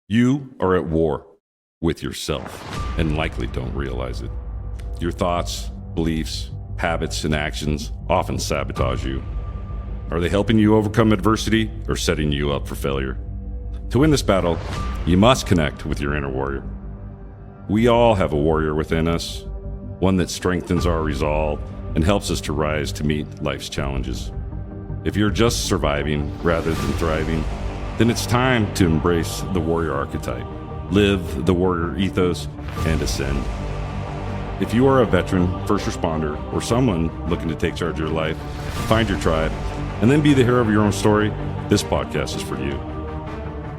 You are at war with yourself and likely don't realize it. Your thoughts, beliefs, habits, and actions often sabotage you. Are they helping you overcome adversity or setting you up for failure? To win this battle, you must connect with your inner warrior. We all have a warrior within us, one that strengthens our resolve and helps us to rise to meet life's challenges. If you're just surviving rather than thriving, then it's time to embrace the warrior archetype, live the warrior ethos, and ascend. If you are a veteran, first responder, or someone looking to take charge of your life, find your tribe, and then be the hero of your own story, this podcast is for you.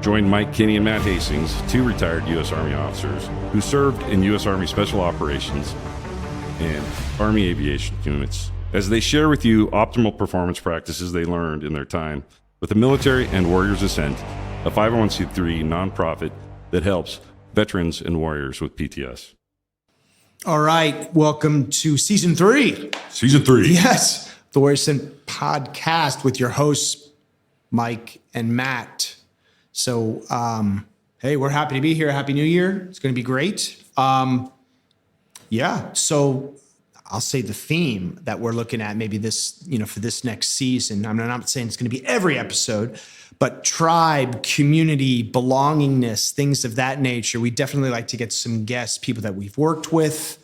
Join Mike Kinney and Matt Hastings, two retired U.S. Army officers who served in U.S. Army Special Operations and Army Aviation units, as they share with you optimal performance practices they learned in their time with the Military and Warriors Ascent, a 501c3 nonprofit that helps veterans and warriors with PTS. All right, welcome to season 3. Season 3. Yes, the Warriors Ascent podcast with your hosts, Mike and Matt. So, hey, we're happy to be here. Happy New Year. It's going to be great. So I'll say the theme that we're looking at maybe this, for this next season, I'm not saying it's going to be every episode, but tribe, community, belongingness, things of that nature. We definitely like to get some guests, people that we've worked with,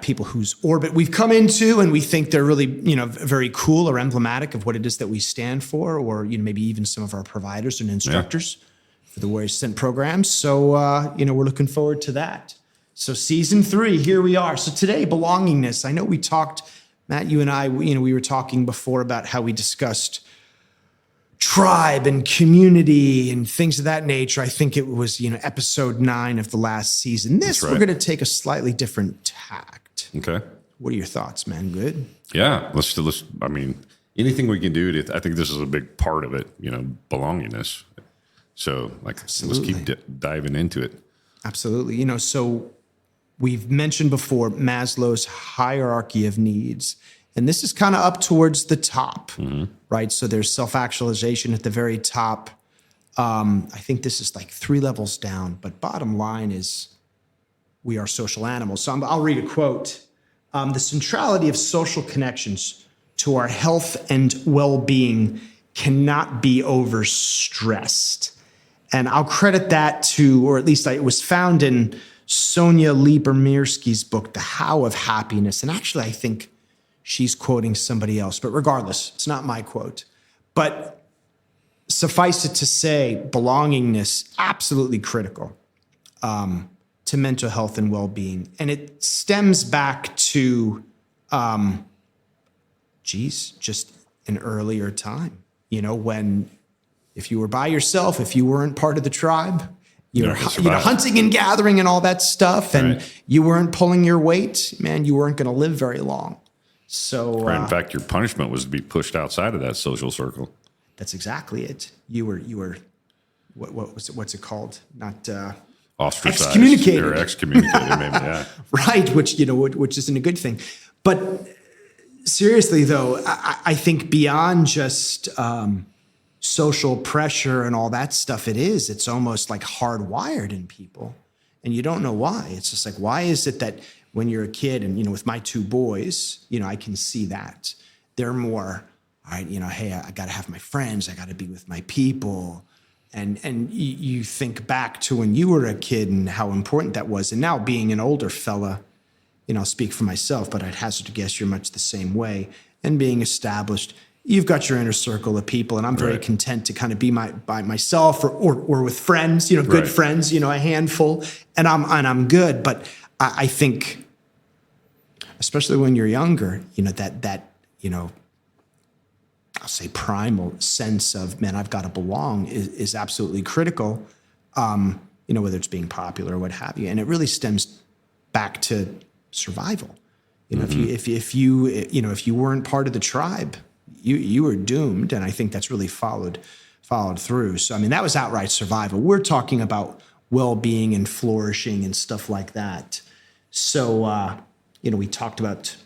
people whose orbit we've come into and we think they're really, very cool or emblematic of what it is that we stand for, or, maybe even some of our providers and instructors for the Warriors Ascent program. So, we're looking forward to that. So season 3, here we are. So today, belongingness. I know we talked, Matt, you and I, we were talking before about how we discussed tribe and community and things of that nature. I think it was, episode 9 of the last season. This, we're going to take a slightly different tact. Okay. What are your thoughts, man? Good? Yeah. Let's anything we can do I think this is a big part of it, belongingness. So let's keep diving into it. Absolutely. So we've mentioned before Maslow's hierarchy of needs, and this is kind of up towards the top, right? So there's self-actualization at the very top. I think this is like 3 levels down, but bottom line is we are social animals. So I'll read a quote. The centrality of social connections to our health and well-being cannot be overstressed. And I'll credit that to, or at least it was found in Sonia Liebermirsky's book, The How of Happiness. And actually, I think she's quoting somebody else. But regardless, it's not my quote. But suffice it to say, belongingness, absolutely critical to mental health and well-being. And it stems back to, just an earlier time, when if you were by yourself, if you weren't part of the tribe, you're hunting and gathering and all that stuff, and you weren't pulling your weight, man, you weren't going to live very long. So, in fact, your punishment was to be pushed outside of that social circle. That's exactly it. You were, what's it called? Not ostracized, excommunicated, or excommunicated, maybe. Yeah, right. Which isn't a good thing. But seriously, though, I think beyond just social pressure and all that stuff, it's almost like hardwired in people, and you don't know why. It's just like, why is it that when you're a kid, and with my 2 boys, I can see that they're more, all right, hey, I got to have my friends, I got to be with my people, and you think back to when you were a kid and how important that was, and now being an older fella, I'll speak for myself, but I'd hazard to guess you're much the same way, and being established. You've got your inner circle of people, and I'm very content to kind of be by myself or with friends, good friends, a handful, and I'm good. But I think, especially when you're younger, that I'll say primal sense of, man, I've got to belong is absolutely critical. Whether it's being popular or what have you, and it really stems back to survival. If you weren't part of the tribe, you were doomed, and I think that's really followed through. So, that was outright survival. We're talking about well-being and flourishing and stuff like that. So, we talked about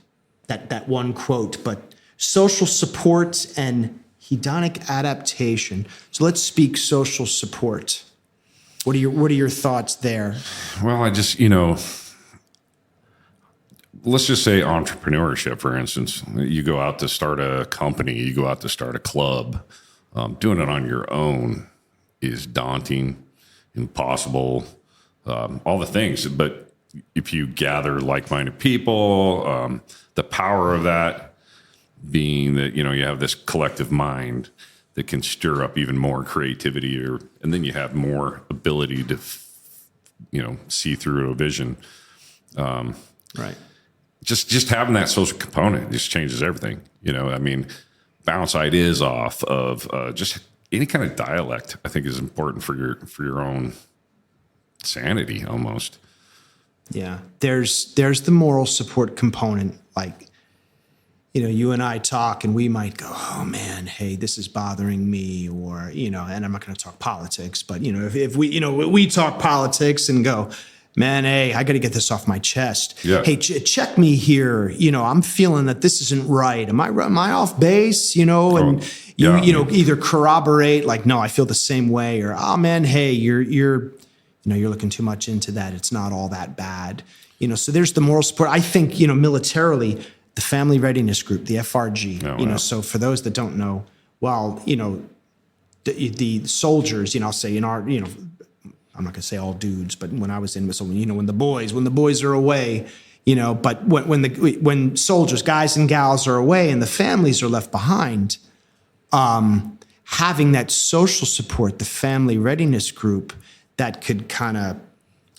that one quote, but social support and hedonic adaptation. So let's speak social support. What are your thoughts there? Well, I just, let's just say entrepreneurship, for instance. You go out to start a company, you go out to start a club. Doing it on your own is daunting, impossible, all the things. But if you gather like-minded people, the power of that being that, you have this collective mind that can stir up even more creativity, and then you have more ability to, see through a vision. Right. Just having that social component just changes everything. Bounce ideas off of just any kind of dialect. I think is important for your own sanity almost. Yeah, there's the moral support component. Like, you and I talk, and we might go, "Oh man, hey, this is bothering me," or and I'm not going to talk politics, but if we talk politics and go, "Man, hey, I got to get this off my chest. Yeah. Hey, check me here. I'm feeling that this isn't right. Am I off base? And either corroborate, like, no, I feel the same way, or, oh man, hey, you're looking too much into that. It's not all that bad. So there's the moral support. I think, militarily, the Family Readiness Group, the FRG. Oh, wow. So for those that don't know, well, the soldiers. I'll say in our, I'm not gonna say all dudes, but when I was in, so when the boys are away, but when soldiers, guys and gals are away, and the families are left behind, having that social support, the Family Readiness Group, that could kind of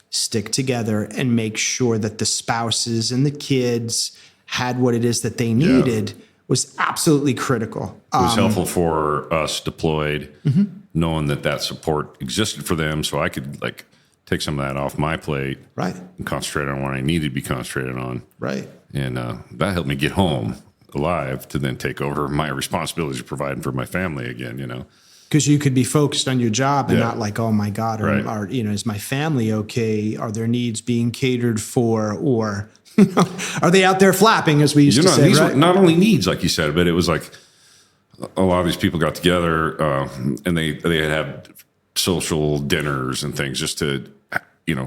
stick together and make sure that the spouses and the kids had what it is that they needed was absolutely critical. It was helpful for us deployed, knowing that support existed for them, so I could take some of that off my plate, right, and concentrate on what I needed to be concentrated on, right, and that helped me get home alive to then take over my responsibilities of providing for my family again. Because you could be focused on your job and not like, oh my God, Right. is my family okay? Are their needs being catered for? Or are they out there flapping, as we used to say? These right? were not only needs, like you said, but it was like a lot of these people got together and they had social dinners and things just to,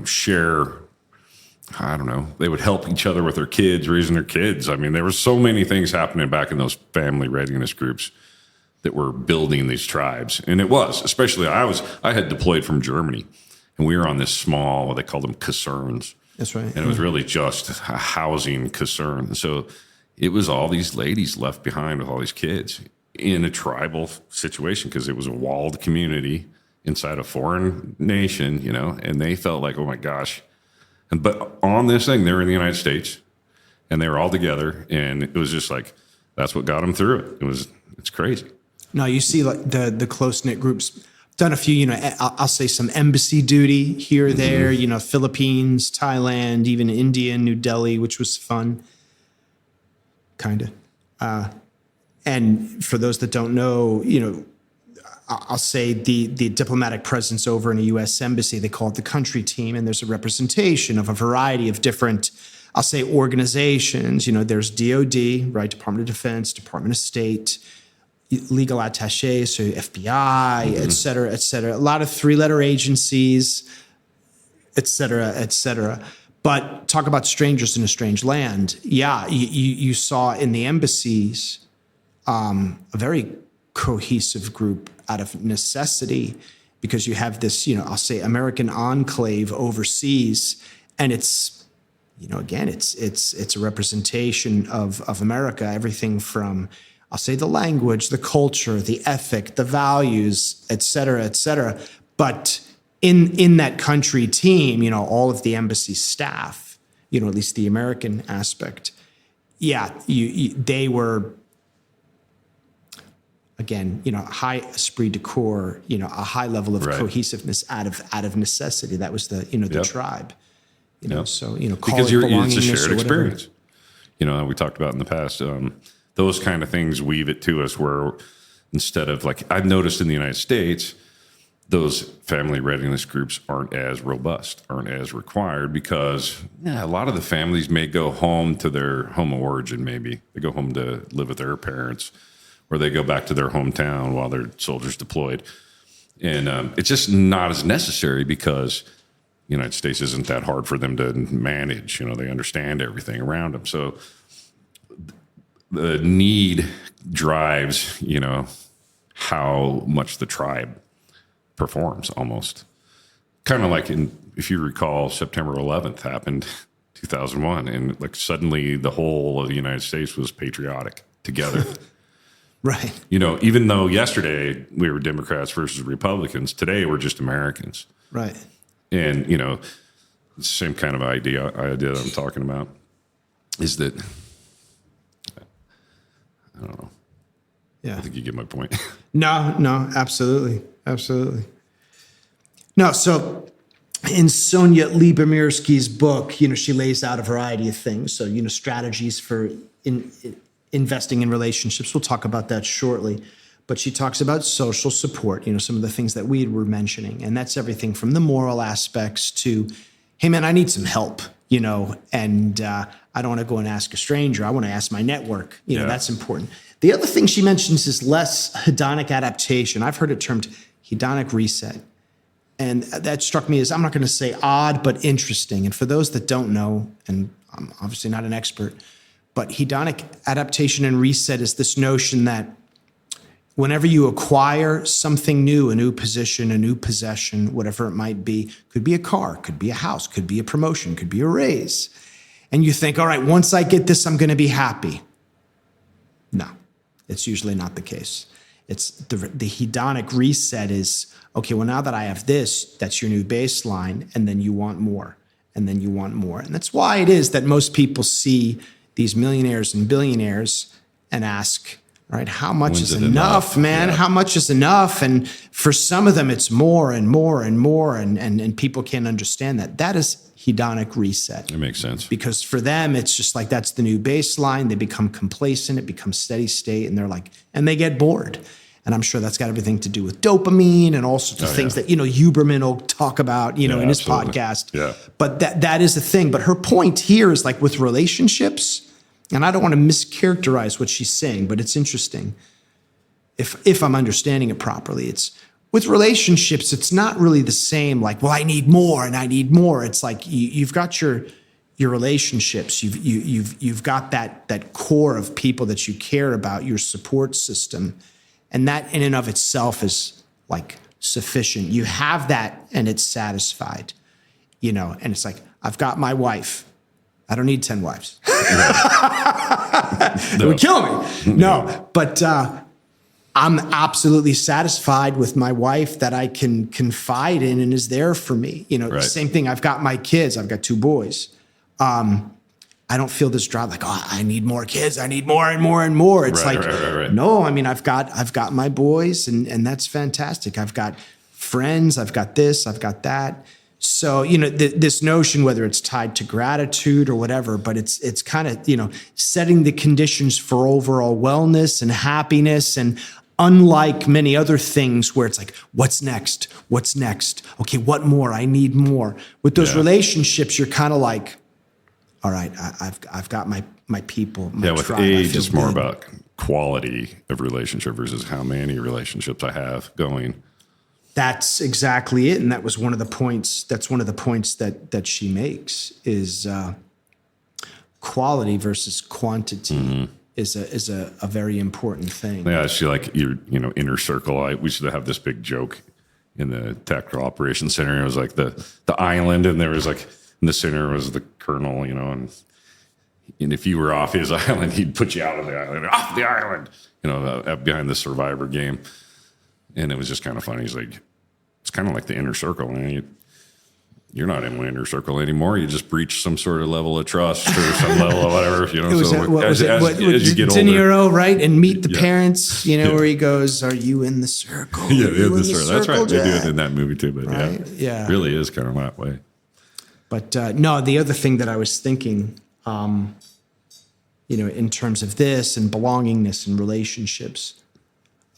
share. I don't know. They would help each other with their kids, raising their kids. I mean, there were so many things happening back in those family readiness groups that were building these tribes. And it was, especially I had deployed from Germany, and we were on this small, what they called them, casernes. That's right. And it was really just a housing concern. So it was all these ladies left behind with all these kids in a tribal situation because it was a walled community inside a foreign nation, and they felt like, oh my gosh. But on this thing, they were in the United States and they were all together, and it was just like, that's what got them through it. It's crazy. No, you see like the close-knit groups. Done a few, I'll say some embassy duty here or there, Philippines, Thailand, even India, New Delhi, which was fun. Kind of. And for those that don't know, I'll say the diplomatic presence over in a U.S. embassy, they call it the country team, and there's a representation of a variety of different, I'll say, organizations. There's DOD, right, Department of Defense, Department of State, legal attaché, so FBI, et cetera, et cetera. A lot of three-letter agencies, et cetera, et cetera. But talk about strangers in a strange land. Yeah, you saw in the embassies a very cohesive group out of necessity, because you have this, I'll say, American enclave overseas, and it's, again, it's a representation of America, everything from, I'll say, the language, the culture, the ethic, the values, et cetera, et cetera. But in that country team, all of the embassy staff, at least the American aspect, they were, again, high esprit de corps, a high level of cohesiveness out of necessity. That was the tribe, so because it's a shared experience. We talked about in the past. Those kind of things weave it to us, where instead of, like, I've noticed in the United States, those family readiness groups aren't as robust, aren't as required, because a lot of the families may go home to their home of origin. Maybe they go home to live with their parents, or they go back to their hometown while their soldiers deployed. And it's just not as necessary because the United States isn't that hard for them to manage. They understand everything around them. So the need drives, how much the tribe performs almost. Kind of like if you recall, September 11th happened 2001, and like suddenly the whole of the United States was patriotic together. Right. Even though yesterday we were Democrats versus Republicans, today we're just Americans. Right. And, the same kind of idea that I'm talking about is that, I don't know. Yeah. I think you get my point. No, absolutely. Absolutely. No, so in Sonia Lyubomirsky's book, she lays out a variety of things. So, strategies for investing in relationships. We'll talk about that shortly. But she talks about social support, some of the things that we were mentioning. And that's everything from the moral aspects to, hey, man, I need some help, and I don't want to go and ask a stranger. I want to ask my network. That's important. The other thing she mentions is less hedonic adaptation. I've heard it termed hedonic reset. And that struck me as, I'm not going to say odd, but interesting. And for those that don't know, and I'm obviously not an expert, but hedonic adaptation and reset is this notion that whenever you acquire something new, a new position, a new possession, whatever it might be, could be a car, could be a house, could be a promotion, could be a raise. And you think, all right, once I get this, I'm going to be happy. No, it's usually not the case. It's the hedonic reset is, okay, well, now that I have this, that's your new baseline, and then you want more, and then you want more. And that's why it is that most people see these millionaires and billionaires and ask, all right, how much is enough, man? Yeah. How much is enough? And for some of them, it's more and more and more, and people can't understand that. That is hedonic reset. It makes sense. Because for them, it's just like that's the new baseline. They become complacent. It becomes steady state, and they're like, and they get bored. And I'm sure that's got everything to do with dopamine and all sorts of things that, Huberman will talk about, in his podcast. Yeah. But that is the thing. But her point here is like with relationships, and I don't want to mischaracterize what she's saying, but it's interesting. If I'm understanding it properly, it's with relationships, it's not really the same. Like, well, I need more and I need more. It's like you've got your relationships. You've got that core of people that you care about, your support system. And that in and of itself is like sufficient. You have that and it's satisfied, and it's like, I've got my wife. I don't need 10 wives. It would kill me. No, but I'm absolutely satisfied with my wife that I can confide in and is there for me. Right. Same thing. I've got my kids. I've got 2 boys. I don't feel this drive like, oh, I need more kids. I need more and more and more. It's right. No, I mean, I've got my boys and that's fantastic. I've got friends. I've got this, I've got that. So, this notion, whether it's tied to gratitude or whatever, but it's kind of, setting the conditions for overall wellness and happiness. And unlike many other things where it's like, what's next? What's next? Okay, what more? I need more. With those relationships, you're kind of like, all right, I've got my people. My with tribe. age, it's more about quality of relationship versus how many relationships I have going. That's exactly it, and that was one of the points. That's one of the points that she makes is quality versus quantity is a very important thing. Yeah, she like your inner circle. We should have this big joke in the tactical operations center. It was like the island, and there was like. In the center was the colonel, and if you were off his island, he'd put you out of the island, off the island, behind the survivor game. And it was just kind of funny. He's like, it's kind of like the inner circle, man. You're not in one inner circle anymore. You just breach some sort of level of trust or some level of whatever, As you get De Niro, older, right? And Meet the Parents, where he goes, "Are you in the circle? Yeah, in the circle. That's right. They do it in that movie too, but right? It really is kind of that way. But no, the other thing that I was thinking, in terms of this and belongingness and relationships,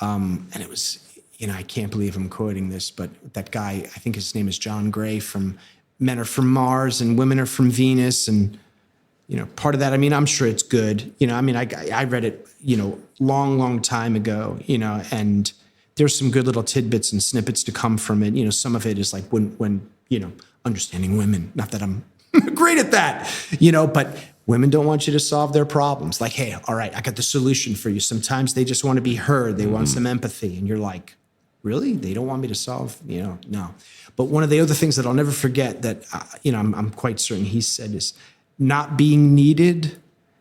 and it was, I can't believe I'm quoting this, but that guy, I think his name is John Gray from Men Are From Mars and Women Are From Venus. And, part of that, I mean, I'm sure it's good. I mean, I read it, long time ago, and there's some good little tidbits and snippets to come from it. Some of it is like when understanding women, not that I'm great at that, but women don't want you to solve their problems. Like, hey, all right, I got the solution for you. Sometimes they just want to be heard. They want some empathy. And you're like, really? They don't want me to solve, no. But one of the other things that I'll never forget that, I'm quite certain he said is, not being needed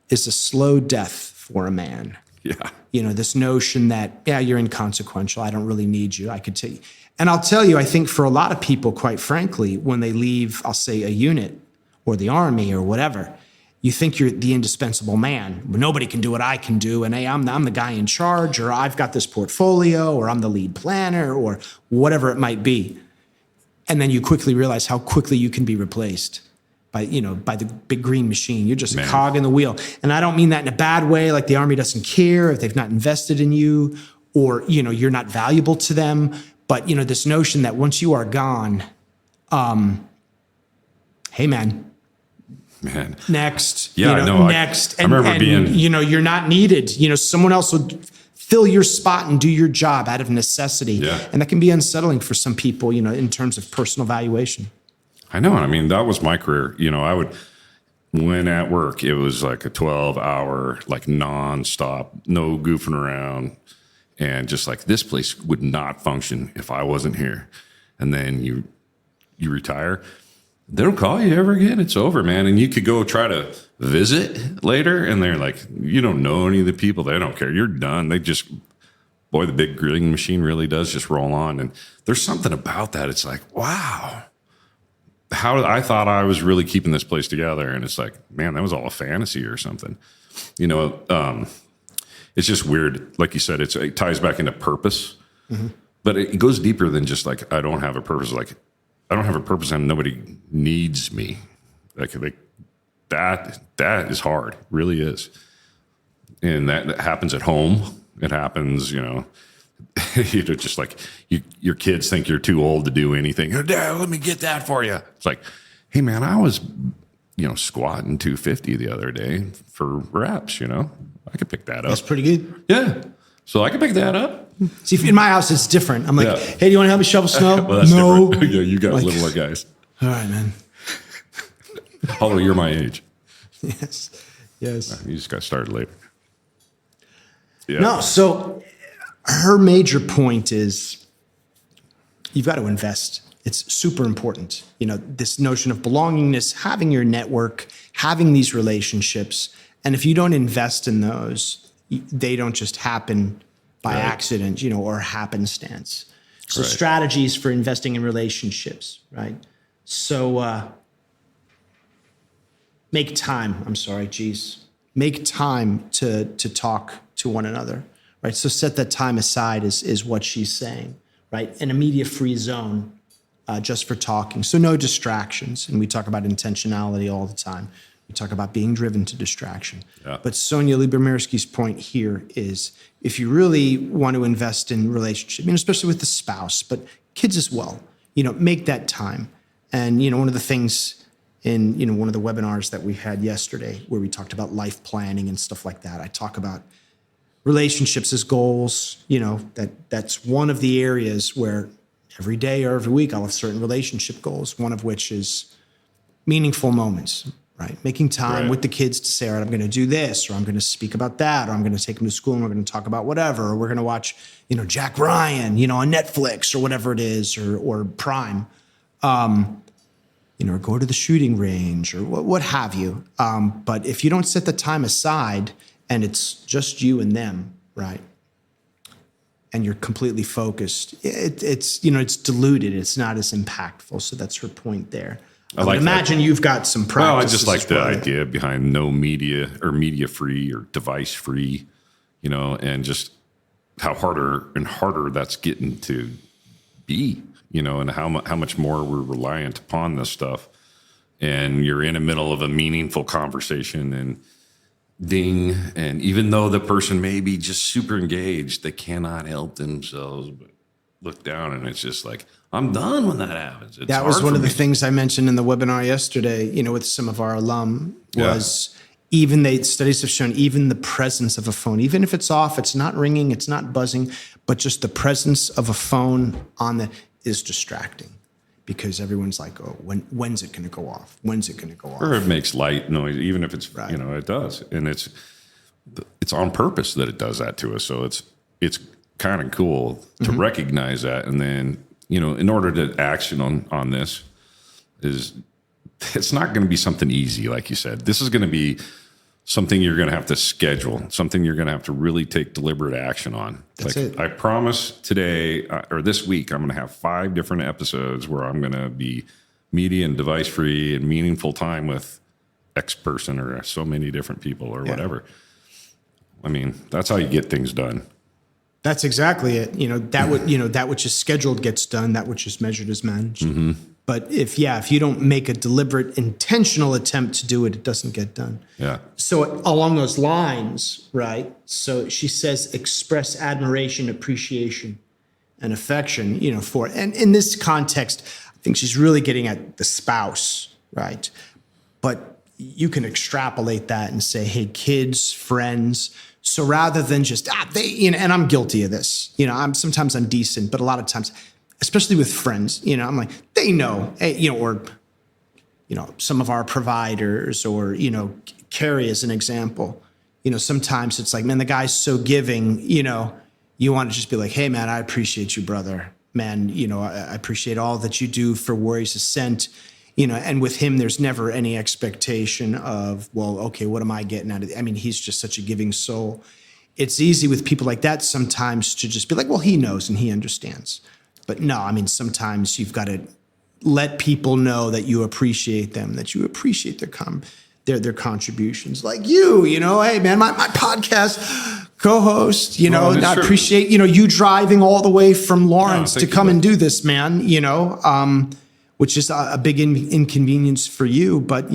is a slow death for a man. Yeah. This notion that, you're inconsequential. I don't really need you. I could tell you. And I'll tell you, I think for a lot of people, quite frankly, when they leave, I'll say a unit or the army or whatever, you think you're the indispensable man. Nobody can do what I can do. And hey, I'm the guy in charge, or I've got this portfolio, or I'm the lead planner, or whatever it might be. And then you quickly realize how quickly you can be replaced by the big green machine. You're just a cog in the wheel. And I don't mean that in a bad way, like the army doesn't care if they've not invested in you, or, you're not valuable to them. But, this notion that once you are gone, hey, man, next, Yeah, next. I remember being, you're not needed. Someone else will fill your spot and do your job out of necessity. Yeah. And that can be unsettling for some people, in terms of personal valuation. I know. I mean, that was my career. When at work, it was like a 12-hour, like nonstop, no goofing around. And just like this place would not function if I wasn't here. And then you retire. They don't call you ever again. It's over, man. And you could go try to visit later, and they're like, you don't know any of the people. They don't care. You're done. They just, boy, the big grilling machine really does just roll on. And there's something about that. It's like, wow, how I thought I was really keeping this place together. And it's like, man, that was all a fantasy or something. It's just weird. Like you said, it ties back into purpose, but it goes deeper than just like, I don't have a purpose. Like, I don't have a purpose and nobody needs me. Like that is hard, really is. And that happens at home. It happens, just like your kids think you're too old to do anything. Oh, Dad, let me get that for you. It's like, hey man, I was, squatting 250 the other day for reps, I could pick that up. That's pretty good. Yeah. So I can pick that up. See, in my house, it's different. I'm like, hey, do you want to help me shovel snow? Well, that's no. different. Yeah, you got littler guys. All right, man. Although you're my age. Yes. You just got started later. Yeah. No, so her major point is you've got to invest. It's super important. This notion of belongingness, having your network, having these relationships. And if you don't invest in those, they don't just happen by accident, or happenstance. So strategies for investing in relationships, right? So make time. Make time to talk to one another, right? So set that time aside is what she's saying, right? An media-free zone just for talking. So no distractions. And we talk about intentionality all the time. We talk about being driven to distraction. Yeah. But Sonia Lyubomirsky's point here is if you really want to invest in relationship, especially with the spouse, but kids as well, make that time. And, one of the things in, one of the webinars that we had yesterday where we talked about life planning and stuff like that, I talk about relationships as goals, that's one of the areas where every day or every week I'll have certain relationship goals, one of which is meaningful moments. Right, making time with the kids to say, all right, I'm going to do this, or I'm going to speak about that, or I'm going to take them to school and we're going to talk about whatever, or we're going to watch, Jack Ryan, on Netflix or whatever it is, or Prime, or go to the shooting range or what have you. But if you don't set the time aside and it's just you and them, right, and you're completely focused, it's diluted. It's not as impactful. So that's her point there. I would imagine you've got some practice. Well, I just like the idea behind no media or media free or device free, and just how harder and harder that's getting to be, and how much more we're reliant upon this stuff. And you're in the middle of a meaningful conversation and ding. And even though the person may be just super engaged, they cannot help themselves but look down, and it's just like, I'm done when that happens. That was one of the things I mentioned in the webinar yesterday, with some of our alum was, Studies have shown even the presence of a phone, even if it's off, it's not ringing, it's not buzzing, but just the presence of a phone is distracting, because everyone's like, oh, when's it going to go off? When's it going to go off? Or it makes light noise, even if it's, Right. it does. And it's on purpose that it does that to us. So it's kind of cool to recognize that. And then, in order to action on this it's not going to be something easy. Like you said, this is going to be something you're going to have to schedule, something you're going to have to really take deliberate action on. That's like, it. I promise today or this week, I'm going to have 5 different episodes where I'm going to be media and device free and meaningful time with X person or so many different people or whatever. I mean, that's how you get things done. That's exactly it. That which is scheduled gets done. That which is measured is managed. Mm-hmm. But if you don't make a deliberate, intentional attempt to do it, it doesn't get done. Yeah. So along those lines, right? So she says, express admiration, appreciation, and affection, for, and in this context, I think she's really getting at the spouse, right? But you can extrapolate that and say, hey, kids, friends. So rather than just, and I'm guilty of this, sometimes I'm decent, but a lot of times, especially with friends, I'm like, they know, hey, or, some of our providers or, Carrie as an example, sometimes it's like, man, the guy's so giving, you want to just be like, hey man, I appreciate you, brother, man. I appreciate all that you do for Warriors Ascent, and with him, there's never any expectation of, well, okay, what am I getting out of it? I mean, he's just such a giving soul. It's easy with people like that sometimes to just be like, well, he knows and he understands. But no, I mean, sometimes you've got to let people know that you appreciate them, that you appreciate their contributions. Like hey man, my podcast co-host, I appreciate, you driving all the way from Lawrence to come and do this, man, which is a big inconvenience for you, but,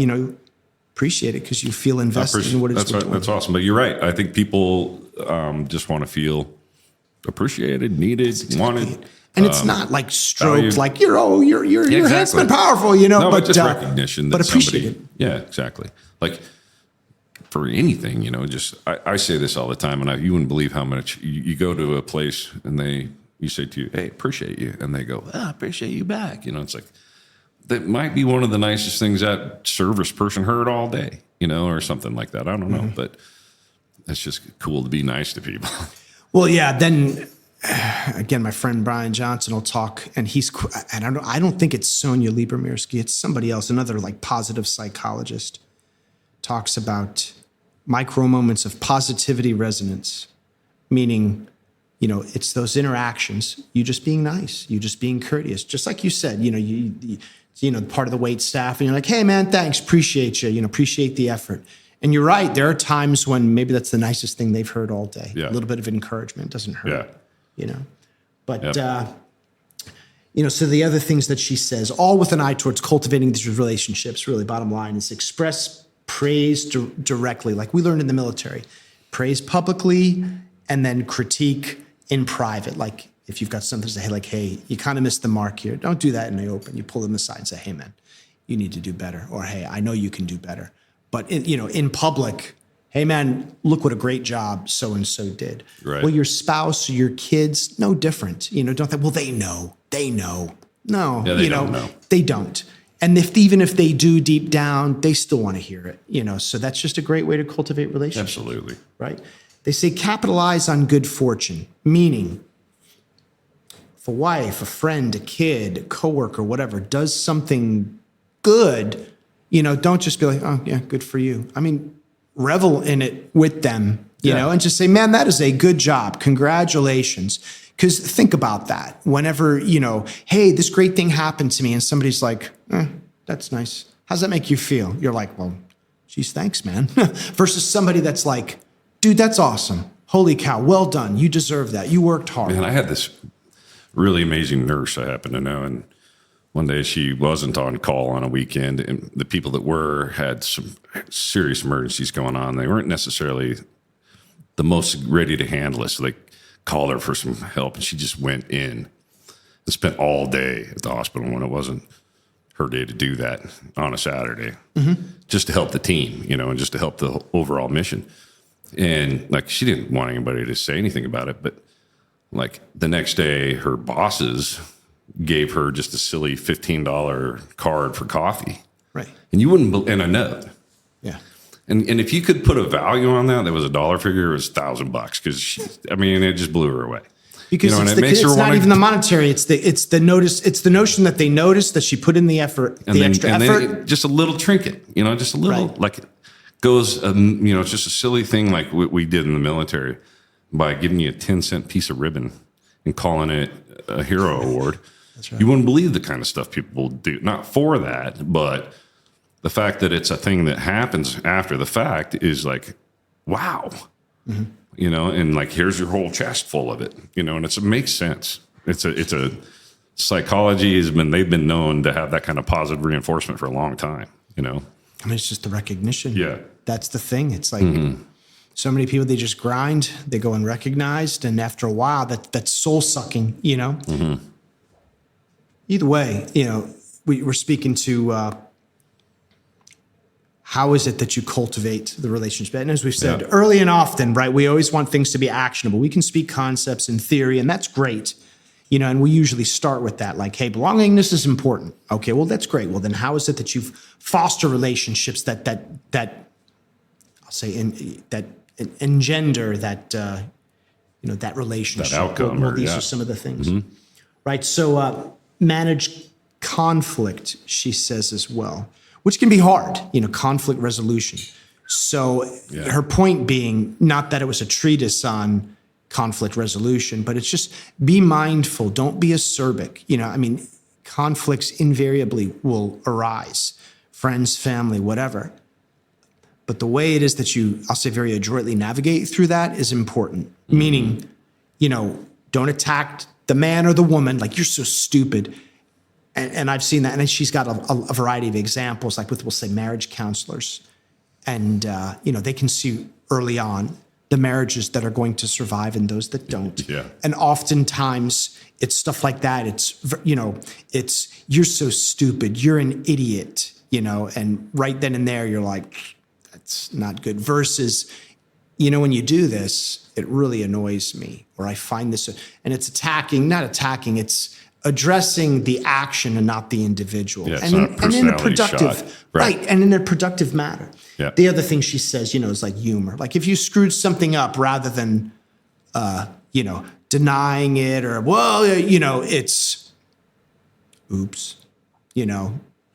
appreciate it because you feel invested in what it is we're doing. That's awesome. But you're right. I think people just want to feel appreciated, needed, wanted. And it's not like stroked, like you're handsome and powerful, No, but just recognition. But appreciate it. Yeah, exactly. Like for anything, just I say this all the time, and you wouldn't believe how much you go to a place and you say to you, "Hey, appreciate you," and they go, "I appreciate you back." It's like that might be one of the nicest things that service person heard all day, or something like that. I don't know, but it's just cool to be nice to people. Well, yeah. Then again, my friend Brian Johnson will talk, and I don't think it's Sonia Liebermirsky. It's somebody else, another like positive psychologist, talks about micro moments of positivity resonance, meaning, it's those interactions, you just being nice, you just being courteous, just like you said, part of the wait staff, and you're like, hey man, thanks, appreciate you, appreciate the effort. And you're right, there are times when maybe that's the nicest thing they've heard all day. Yeah. A little bit of encouragement doesn't hurt. Yeah. But, so the other things that she says, all with an eye towards cultivating these relationships, really bottom line is express praise directly, like we learned in the military, praise publicly and then critique in private. Like if you've got something to say, like, hey, you kind of missed the mark here. Don't do that in the open. You pull them aside and say, hey man, you need to do better. Or, hey, I know you can do better. But in public, hey man, look what a great job so-and-so did. Right. Well, your spouse or your kids, no different. Don't think, well, they know. No, they don't know. They don't. And even if they do deep down, they still want to hear it. So that's just a great way to cultivate relationships. Absolutely. Right. They say capitalize on good fortune, meaning if a wife, a friend, a kid, a coworker, whatever, does something good, don't just be like, oh yeah, good for you. I mean, revel in it with them, you know, and just say, man, that is a good job. Congratulations. Because think about that. Whenever, hey, this great thing happened to me, and somebody's like, that's nice. How's that make you feel? You're like, well, geez, thanks, man. Versus somebody that's like, dude, that's awesome. Holy cow, well done. You deserve that. You worked hard. Man, I had this really amazing nurse I happen to know, and one day she wasn't on call on a weekend, and the people that were had some serious emergencies going on. They weren't necessarily the most ready to handle it, so they called her for some help, and she just went in and spent all day at the hospital when it wasn't her day to do that on a Saturday, just to help the team, and just to help the overall mission. And like, she didn't want anybody to say anything about it, but like the next day, her bosses gave her just a silly $15 card for coffee. Right. And you wouldn't, and a note. Yeah. And if you could put a value on that was a dollar figure, it was $1,000 because it just blew her away. Because it's not even the monetary. It's the notice. It's the notion that they noticed that she put in the effort, extra effort. Then just a little trinket, just a little, like it goes, it's just a silly thing like we did in the military by giving you a 10-cent piece of ribbon and calling it a hero award. That's right. You wouldn't believe the kind of stuff people do. Not for that, but the fact that it's a thing that happens after the fact is like, wow. Mm-hmm. And like, here's your whole chest full of it, and it makes sense. It's a psychology they've been known to have that kind of positive reinforcement for a long time, it's just the recognition. Yeah. That's the thing. It's like so many people, they just grind, they go unrecognized. And after a while that's soul sucking, Either way, we're speaking to, how is it that you cultivate the relationship? And as we've said early and often, right, we always want things to be actionable. We can speak concepts in theory, and that's great. And we usually start with that, like, hey, belongingness is important. Okay, well, that's great. Well, then how is it that you foster relationships that I'll say that engender that, that relationship? That outcome. Well, these are some of the things. Right, so manage conflict, she says as well, which can be hard, conflict resolution. So her point being, not that it was a treatise on conflict resolution, but it's just be mindful. Don't be acerbic. Conflicts invariably will arise, friends, family, whatever. But the way it is that you, I'll say, very adroitly navigate through that is important. Meaning, don't attack the man or the woman like you're so stupid. And I've seen that, and she's got a variety of examples, like with, we'll say, marriage counselors. And, they can see early on the marriages that are going to survive and those that don't. Yeah. And oftentimes it's stuff like that. It's you're so stupid, you're an idiot, and right then and there you're like, that's not good. Versus, when you do this, it really annoys me, or I find this, and it's not attacking, it's addressing the action and not the individual. Yeah, and in a productive, shot. Right, and in a productive manner. Yeah. The other thing she says, is like humor. Like if you screwed something up rather than, denying it or, it's, oops,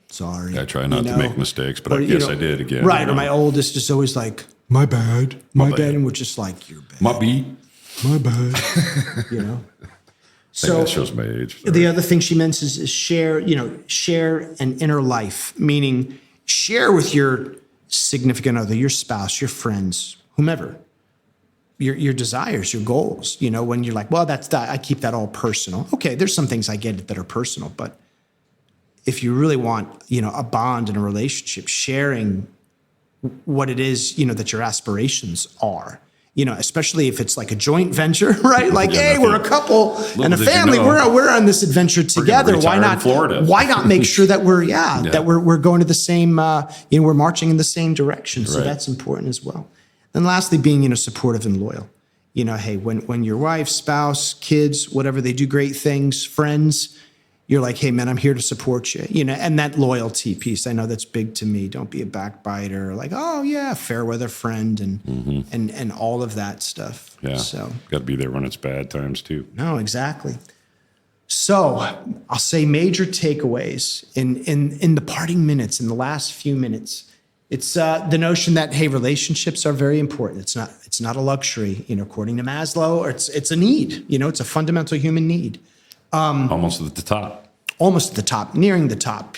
sorry. I try not to make mistakes, but I guess I did again. Right, or my oldest is always like, my bad, my bad. And we're just like, you're bad. My beat. My bad, So that shows my age. The other thing she mentions is share an inner life, meaning share with your significant other, your spouse, your friends, whomever, your desires, your goals. When you're like, well, that's that. I keep that all personal. Okay, there's some things I get that are personal, but if you really want, a bond in a relationship, sharing what it is, that your aspirations are. Especially if it's like a joint venture, right? Like, hey, we're a couple and a family. We're on this adventure together. Why not? Why not make sure that that we're going to the same, we're marching in the same direction. So that's important as well. And lastly, being, supportive and loyal. Hey, when your wife, spouse, kids, whatever, they do great things, friends, you're like, hey, man, I'm here to support you, and that loyalty piece. I know that's big to me. Don't be a backbiter, like, oh, yeah, fair weather friend and all of that stuff. Yeah. So got to be there when it's bad times, too. No, exactly. So I'll say major takeaways in the parting minutes, in the last few minutes. It's the notion that, hey, relationships are very important. It's not a luxury, according to Maslow, or it's a need, it's a fundamental human need. Almost at the top. Almost at the top, nearing the top,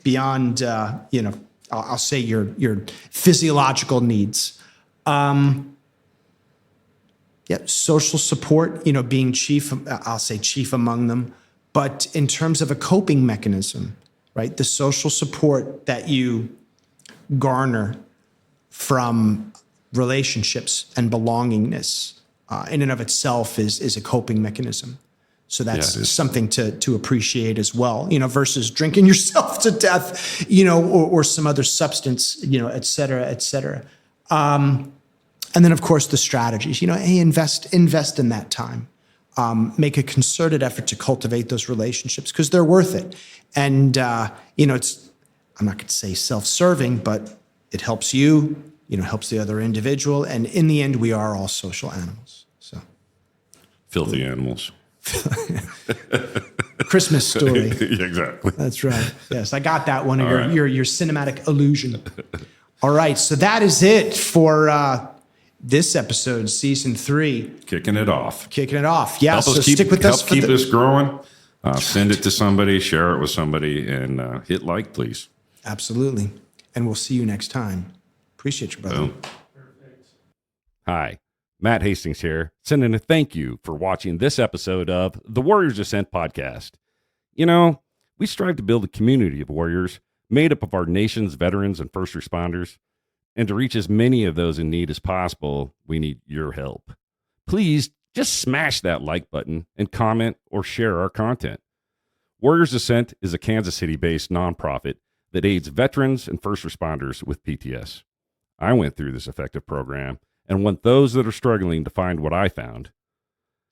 beyond, I'll say your physiological needs. Social support, being chief, I'll say chief among them. But in terms of a coping mechanism, right, the social support that you garner from relationships and belongingness in and of itself is a coping mechanism. So that's Yeah, it is. something to appreciate as well, versus drinking yourself to death, or some other substance, et cetera, et cetera. And then of course the strategies, hey, invest in that time. Make a concerted effort to cultivate those relationships because they're worth it. And, it's, I'm not going to say self-serving, but it helps you, helps the other individual. And in the end, we are all social animals. So Filthy animals. Christmas story. Yeah, exactly. That's right. Yes, I got that one. Your cinematic illusion. All right. So that is it for this episode, season 3. Kicking it off. Yeah. So stick with us. Keep this growing. Send it to somebody, share it with somebody, and hit like, please. Absolutely. And we'll see you next time. Appreciate you, brother. Boom. Hi, Matt Hastings here, sending a thank you for watching this episode of the Warriors Ascent podcast. We strive to build a community of warriors made up of our nation's veterans and first responders. And to reach as many of those in need as possible, we need your help. Please just smash that like button and comment or share our content. Warriors Ascent is a Kansas City-based nonprofit that aids veterans and first responders with PTS. I went through this effective program and want those that are struggling to find what I found.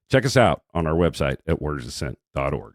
Check us out on our website at warriorsascent.org.